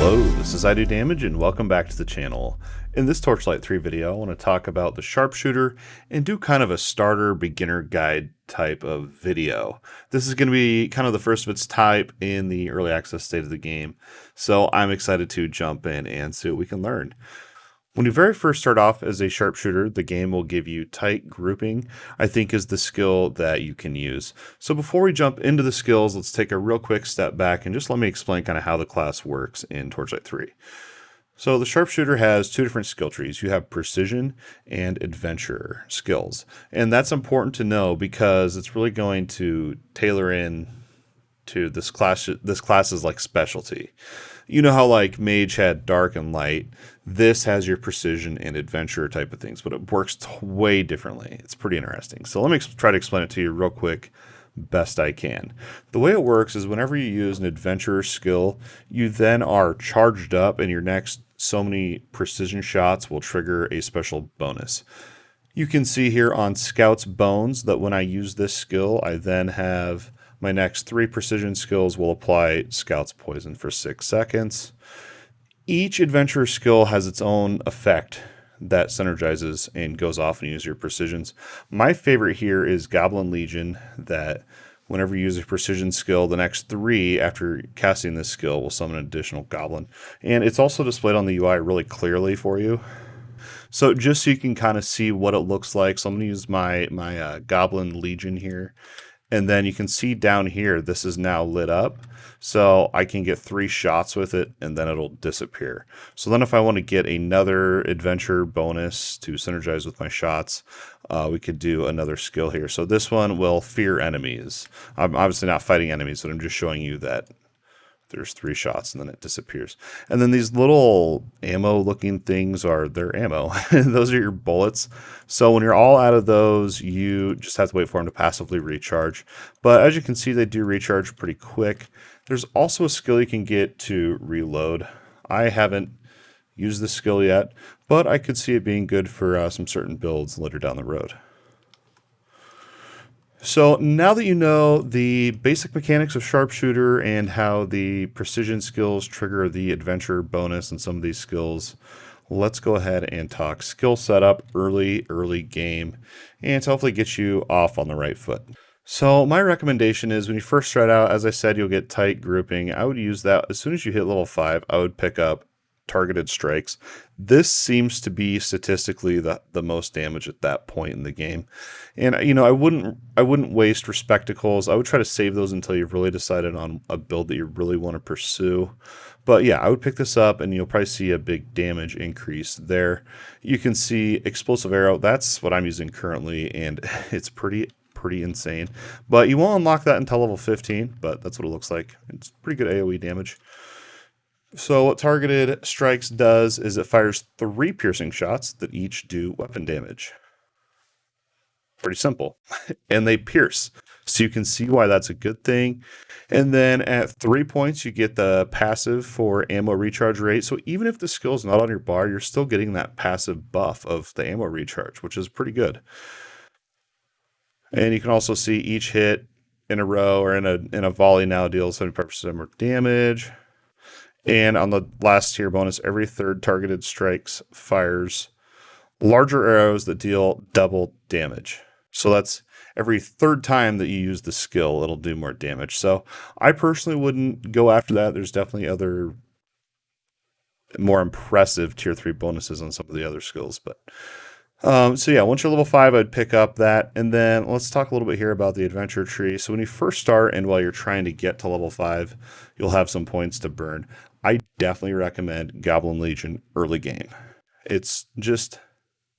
Hello, this is Idodmg and welcome back to the channel. In this Torchlight 3 video, I want to talk about the Sharpshooter and do kind of a starter beginner guide type of video. This is going to be kind of the first of its type in the early access state of the game, so I'm excited to jump in and see what we can learn. When you very first start off as a sharpshooter, the game will give you tight grouping, I think is the skill that you can use. So before we jump into the skills, let's take a real quick step back and just let me explain kind of how the class works in Torchlight 3. So the sharpshooter has two different skill trees. You have precision and adventure skills. And that's important to know because it's really going to tailor in to this class's like specialty. You know how like mage had dark and light. This has your precision and adventure type of things, but it works way differently. It's pretty interesting. So let me try to explain it to you real quick, best I can. The way it works is whenever you use an adventurer skill, you then are charged up and your next so many precision shots will trigger a special bonus. You can see here on Scout's Bones that when I use this skill, I then have my next 3 precision skills will apply Scout's Poison for 6 seconds. Each adventurer skill has its own effect that synergizes and goes off and use your precisions. My favorite here is Goblin Legion, that whenever you use a precision skill, the next 3 after casting this skill will summon an additional goblin. And it's also displayed on the UI really clearly for you. So just so you can kind of see what it looks like, so I'm going to use my Goblin Legion here. And then you can see down here, this is now lit up. So I can get 3 shots with it and then it'll disappear. So then if I want to get another adventure bonus to synergize with my shots, we could do another skill here. So this one will fear enemies. I'm obviously not fighting enemies, but I'm just showing you that there's 3 shots and then it disappears. And then these little ammo looking things are their ammo. Those are your bullets. So when you're all out of those, you just have to wait for them to passively recharge. But as you can see, they do recharge pretty quick. There's also a skill you can get to reload. I haven't used this skill yet, but I could see it being good for some certain builds later down the road. So now that you know the basic mechanics of Sharpshooter and how the precision skills trigger the adventure bonus and some of these skills, let's go ahead and talk skill setup early game and to hopefully get you off on the right foot. So my recommendation is when you first start out, as I said, you'll get tight grouping. I would use that as soon as you hit level 5, I would pick up targeted strikes. This seems to be statistically the most damage at that point in the game. And you know, I wouldn't waste Respectacles. I would try to save those until you've really decided on a build that you really want to pursue. But yeah, I would pick this up and you'll probably see a big damage increase there. You can see Explosive Arrow. That's what I'm using currently and it's pretty insane. But you won't unlock that until level 15, but that's what it looks like. It's pretty good AoE damage. So what targeted strikes does is it fires 3 piercing shots that each do weapon damage. Pretty simple. And they pierce. So you can see why that's a good thing. And then at 3 points, you get the passive for ammo recharge rate. So even if the skill is not on your bar, you're still getting that passive buff of the ammo recharge, which is pretty good. And you can also see each hit in a row or in a volley now deals 75% more damage. And on the last tier bonus, every 3rd targeted strikes fires larger arrows that deal double damage. So that's every 3rd time that you use the skill, it'll do more damage. So I personally wouldn't go after that. There's definitely other more impressive tier 3 bonuses on some of the other skills. But so yeah, once you're level 5, I'd pick up that. And then let's talk a little bit here about the adventure tree. So when you first start and while you're trying to get to level 5, you'll have some points to burn. I definitely recommend Goblin Legion early game. It's just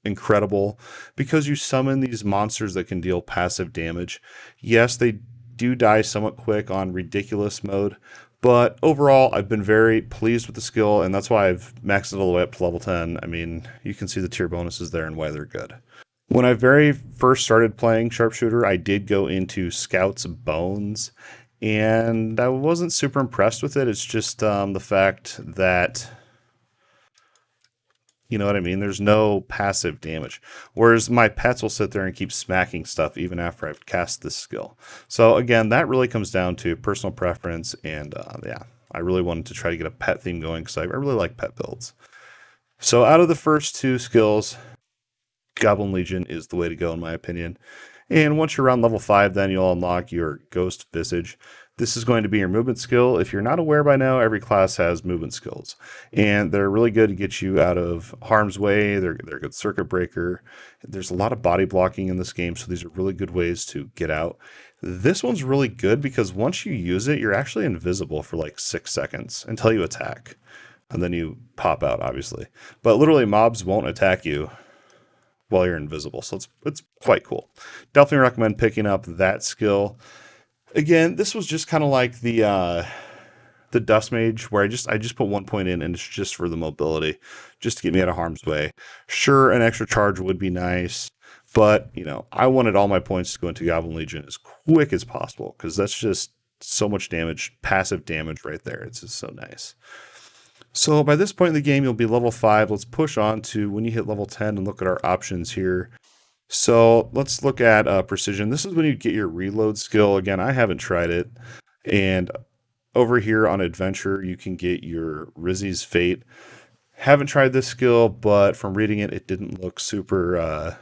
incredible because you summon these monsters that can deal passive damage. Yes, they do die somewhat quick on ridiculous mode, but overall, I've been very pleased with the skill, and that's why I've maxed it all the way up to level 10. I mean, you can see the tier bonuses there and why they're good. When I very first started playing Sharpshooter, I did go into Scout's Bones, and I wasn't super impressed with it. It's just the fact that, you know what I mean? There's no passive damage. Whereas my pets will sit there and keep smacking stuff even after I've cast this skill. So again, that really comes down to personal preference and yeah, I really wanted to try to get a pet theme going because I really like pet builds. So out of the first two skills, Goblin Legion is the way to go in my opinion. And once you're around level 5, then you'll unlock your Ghost Vistage. This is going to be your movement skill. If you're not aware by now, every class has movement skills. And they're really good to get you out of harm's way. They're a good circuit breaker. There's a lot of body blocking in this game, so these are really good ways to get out. This one's really good because once you use it, you're actually invisible for like 6 seconds until you attack. And then you pop out, obviously. But literally, mobs won't attack you while you're invisible. So it's quite cool. Definitely recommend picking up that skill. Again, this was just kind of like the Dust Mage, where I just put 1 point in, and it's just for the mobility, just to get me out of harm's way. Sure, an extra charge would be nice, but I wanted all my points to go into Goblin Legion as quick as possible, because that's just so much damage, passive damage right there. It's just so nice. So by this point in the game, you'll be level 5. Let's push on to when you hit level 10 and look at our options here. So let's look at Precision. This is when you get your reload skill. Again, I haven't tried it. And over here on Adventure, you can get your Rizzy's Fate. Haven't tried this skill, but from reading it, it didn't look super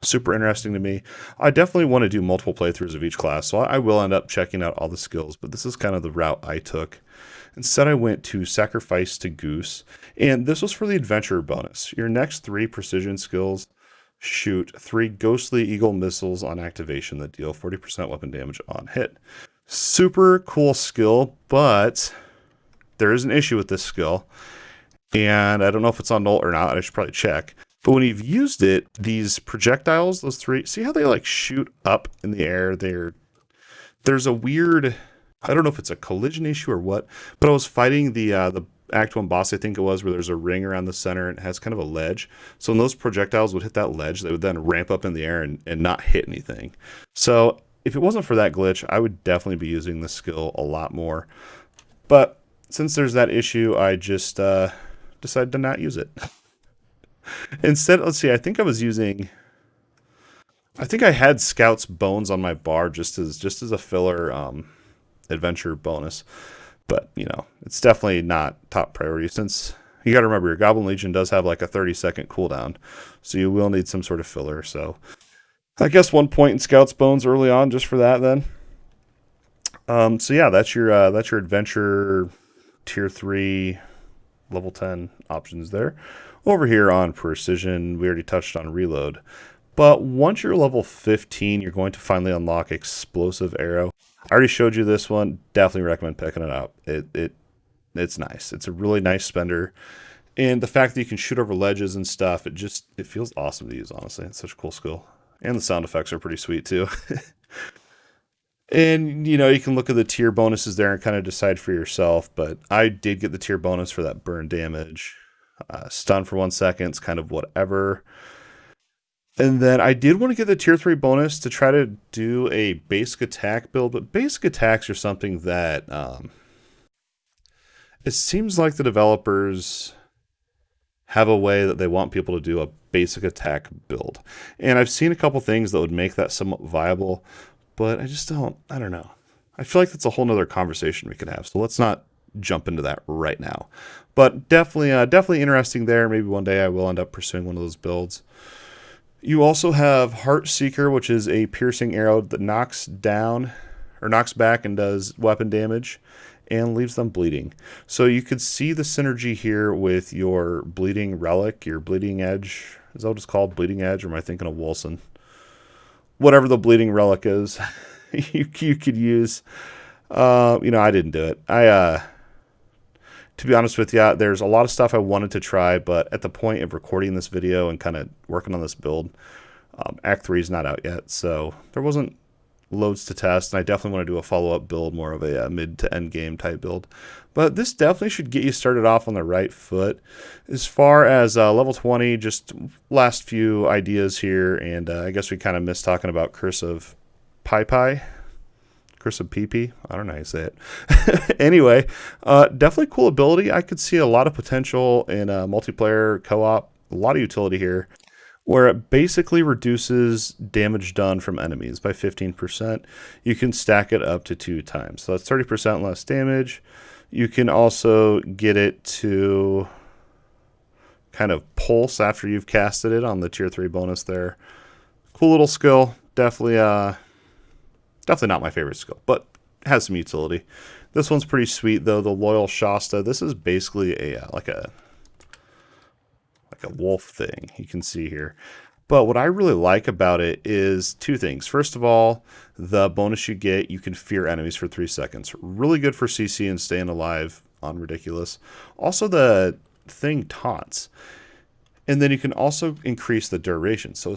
interesting to me. I definitely want to do multiple playthroughs of each class, so I will end up checking out all the skills, but this is kind of the route I took. Instead, I went to Sacrifice to Goose, and this was for the Adventure bonus. Your next 3 precision skills shoot 3 Ghostly Eagle missiles on activation that deal 40% weapon damage on hit. Super cool skill, but there is an issue with this skill, and I don't know if it's on Null or not. I should probably check. But when you've used it, these projectiles, those 3, see how they like shoot up in the air? There's a weird, I don't know if it's a collision issue or what, but I was fighting the Act 1 boss, I think it was, where there's a ring around the center and it has kind of a ledge. So when those projectiles would hit that ledge, they would then ramp up in the air and not hit anything. So if it wasn't for that glitch, I would definitely be using this skill a lot more. But since there's that issue, I just decided to not use it. Instead, let's see, I think I had Scout's Bones on my bar just as a filler adventure bonus. But, it's definitely not top priority, since you got to remember your Goblin Legion does have like a 30-second cooldown. So you will need some sort of filler. So I guess 1 point in Scout's Bones early on just for that then. So yeah, that's your adventure tier 3 level 10 options there. Over here on Precision, we already touched on Reload. But once you're level 15, you're going to finally unlock Explosive Arrow. I already showed you this one. Definitely recommend picking it up. It's nice. It's a really nice spender. And the fact that you can shoot over ledges and stuff, it feels awesome to use, honestly. It's such a cool skill. And the sound effects are pretty sweet, too. And, you can look at the tier bonuses there and kind of decide for yourself. But I did get the tier bonus for that burn damage. Stun for 1 second, kind of whatever. And then I did want to get the tier 3 bonus to try to do a basic attack build. But basic attacks are something that it seems like the developers have a way that they want people to do a basic attack build. And I've seen a couple things that would make that somewhat viable. But I don't know. I feel like that's a whole nother conversation we could have. So let's not jump into that right now. But definitely interesting there. Maybe one day I will end up pursuing one of those builds. You also have Heartseeker, which is a piercing arrow that knocks back and does weapon damage and leaves them bleeding. So you could see the synergy here with your bleeding relic, your bleeding edge. Is that what it's called? Bleeding edge? Or am I thinking of Wilson? Whatever the bleeding relic is, you could use. I didn't do it. To be honest with you, there's a lot of stuff I wanted to try, but at the point of recording this video and kind of working on this build, Act 3 is not out yet, so there wasn't loads to test, and I definitely want to do a follow-up build, more of a mid to end game type build. But this definitely should get you started off on the right foot. As far as level 20, just last few ideas here, and I guess we kind of missed talking about Curse of Pi. Curse of PP. I don't know how you say it. Anyway, definitely cool ability. I could see a lot of potential in a multiplayer co-op. A lot of utility here, where it basically reduces damage done from enemies by 15%. You can stack it up to 2 times. So that's 30% less damage, You can also get it to kind of pulse after you've casted it on the tier 3 bonus there. Cool little skill. Definitely not my favorite skill, but has some utility. This one's pretty sweet though, the Loyal Shasta. This is basically a like a wolf thing, you can see here. But what I really like about it is two things. First of all, the bonus you get, you can fear enemies for 3 seconds. Really good for CC and staying alive on Ridiculous. Also, the thing taunts. And then you can also increase the duration. So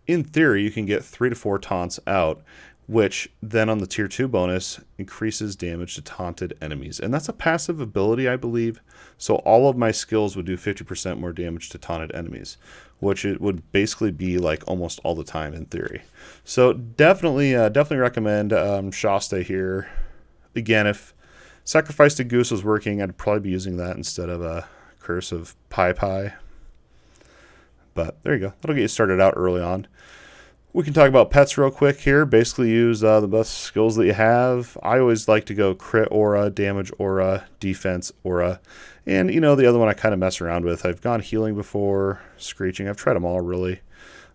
in theory, you can get 3 to 4 taunts out, which then on the tier 2 bonus increases damage to taunted enemies. And that's a passive ability, I believe. So all of my skills would do 50% more damage to taunted enemies, which it would basically be like almost all the time in theory. So definitely recommend Shasta here. Again, if Sacrifice to Goose was working, I'd probably be using that instead of a Curse of Pie. But there you go. That'll get you started out early on. We can talk about pets real quick here. Basically use the best skills that you have. I always like to go crit aura, damage aura, defense aura. And, you know, the other one I kind of mess around with. I've gone healing before, screeching. I've tried them all, really.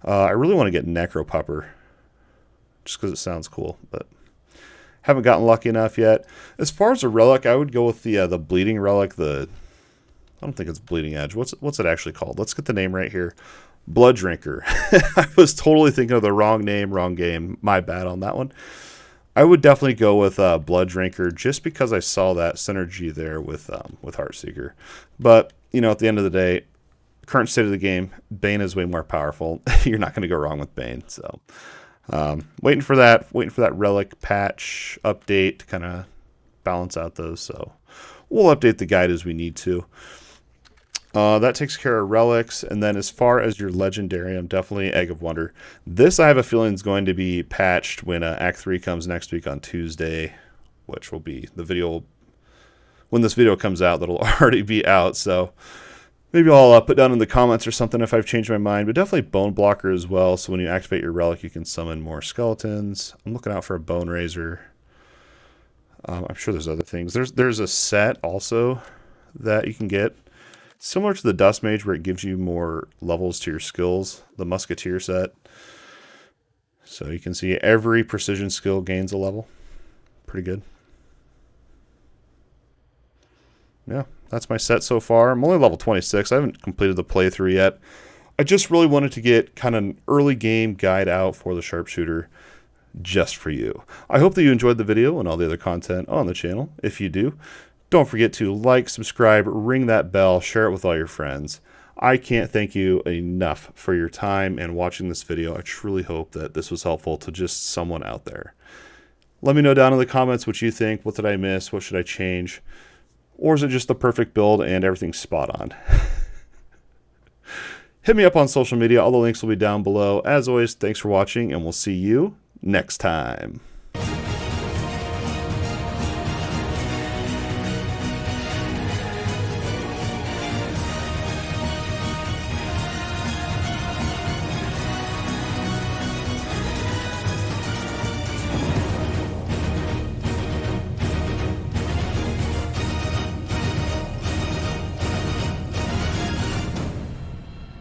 I really want to get Necropupper, just because it sounds cool, but haven't gotten lucky enough yet. As far as a relic, I would go with the bleeding relic. I don't think it's Bleeding Edge. What's it actually called? Let's get the name right here. Blood Drinker. I was totally thinking of the wrong name, wrong game. My bad on that one. I would definitely go with Blood Drinker just because I saw that synergy there with Heartseeker. But, you know, at the end of the day, current state of the game, Bane is way more powerful. You're not going to go wrong with Bane. So, waiting for that relic patch update to kind of balance out those. So, we'll update the guide as we need to. That takes care of relics, and then as far as your legendarium, definitely Egg of Wonder. This I have a feeling is going to be patched when Act 3 comes next week on Tuesday, which will be the video. When this video comes out, that'll already be out, so maybe I'll put down in the comments or something if I've changed my mind, but definitely Bone Blocker as well, so when you activate your relic, you can summon more skeletons. I'm looking out for a Bone Razor. I'm sure there's other things. There's a set also that you can get. Similar to the Dust Mage, where it gives you more levels to your skills, the Musketeer set. So you can see every precision skill gains a level. Pretty good. Yeah, that's my set so far. I'm only level 26. I haven't completed the playthrough yet. I just really wanted to get kind of an early game guide out for the Sharpshooter just for you. I hope that you enjoyed the video and all the other content on the channel. If you do, don't forget to like, subscribe, ring that bell, share it with all your friends. I can't thank you enough for your time and watching this video. I truly hope that this was helpful to just someone out there. Let me know down in the comments what you think. What did I miss? What should I change? Or is it just the perfect build and everything's spot on? Hit me up on social media. All the links will be down below. As always, thanks for watching, and we'll see you next time.